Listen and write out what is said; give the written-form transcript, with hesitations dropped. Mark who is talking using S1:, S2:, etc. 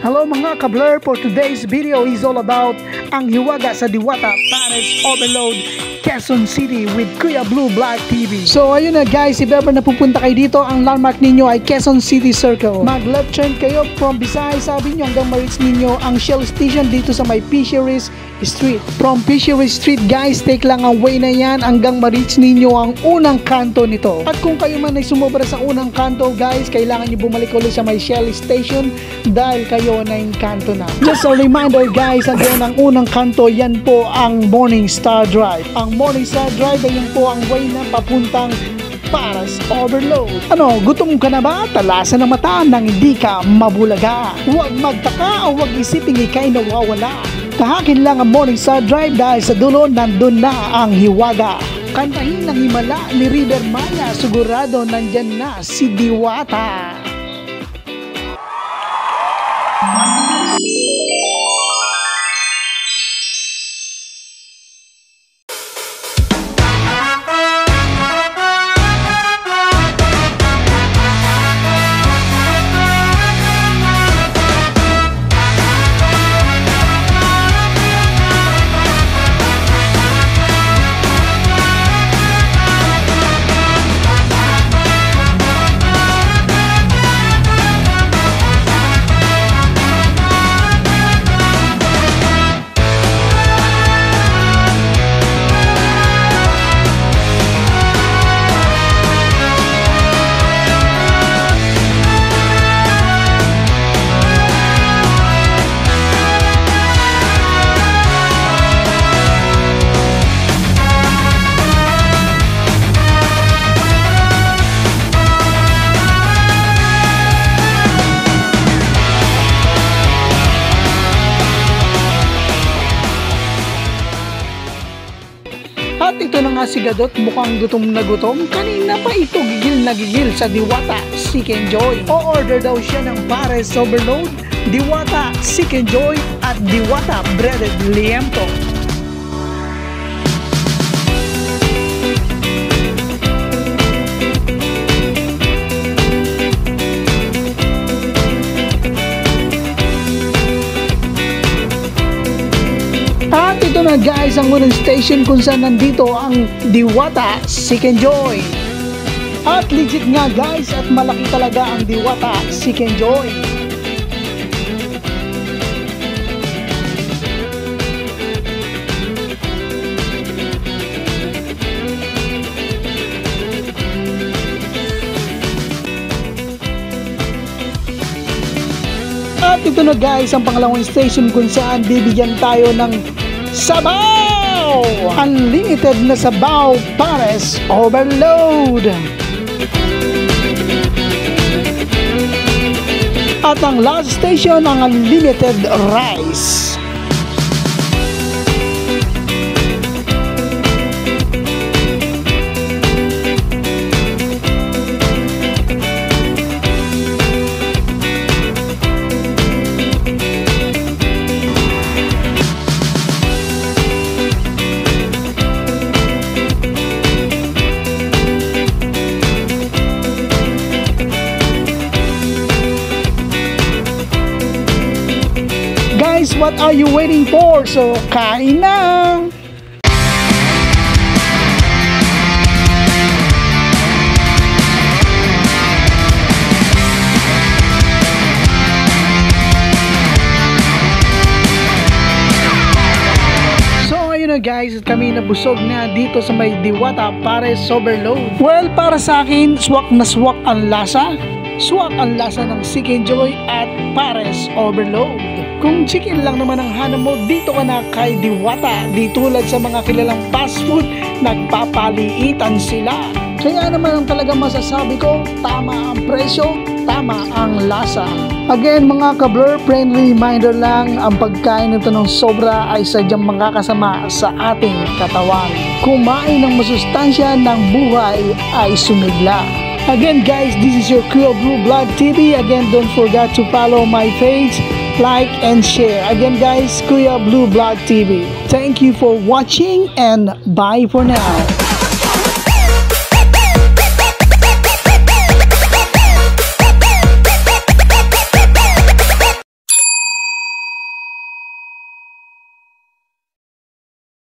S1: Hello mga ka-blur, for today's video is all about ang hiwaga sa Diwata Pares Overload Quezon City with Kuya Blue Vlog TV. So ayun na guys, if ever napupunta kayo dito, ang landmark ninyo ay Quezon City Circle. Mag left turn kayo from Visayas Avenue hanggang ma-reach ninyo ang Shell Station dito sa may Fisheries Street. From Fisheries Street guys, take lang ang way na yan hanggang ma-reach ninyo ang unang kanto nito. At kung kayo man ay sumobra sa unang kanto guys, kailangan nyo bumalik ulit sa may Shell Station dahil kayo na yung kanto na. Just a reminder guys, again, ang unang kanto, yan po ang Morning Star Drive. Ang Morning Star Drive ay yan po ang way na papuntang Pares Overload. Ano, gutom ka na ba? Talasan ng mata nang hindi ka mabulaga. Huwag magtaka o huwag isiping ikay nawawala. Tahakin lang ang Morning Star Drive dahil sa dulo nandun na ang hiwaga. Kantahin ng himala ni River Maya, sigurado nandyan na si Diwata. At ito na nga si Gadot, mukhang gutom na gutom. Kanina pa ito gigil na gigil sa Diwata Seek and Joy. O-order daw siya ng Pares Overload, Diwata Seek and Joy at Diwata Breaded Liempo. At ito na guys ang unang station kung saan nandito ang Diwata Seek and Joy. At legit nga guys, at malaki talaga ang Diwata Seek and Joy. At ito na guys ang pangalawang station kung saan bibigyan tayo ng sabaw! Unlimited na sabaw Pares Overload! At ang last station ang unlimited rice. Guys, what are you waiting for? So, kain na! So, ayun na guys, at kami nabusog na dito sa may Diwata Pares Overload. Well, para sa akin, swak na swak ang lasa. Swak ang lasa ng Seek and Joy at Pares Overload. Kung chicken lang naman ang hanap mo, dito ka na kay Diwata. Di tulad sa mga kilalang fast food, nagpapaliitan sila. Kaya naman ang talagang masasabi ko, tama ang presyo, tama ang lasa. Again mga ka-blur, friendly reminder lang, ang pagkain nito ng sobra ay sadyang makakasama sa ating katawan. Kumain ng masustansya ng buhay ay sumigla. Again guys, this is your Kuya Blue Vlog TV. Again, don't forget to follow my page, like and share. Again guys, Kuya Blue Vlog TV. Thank you for watching and bye for now.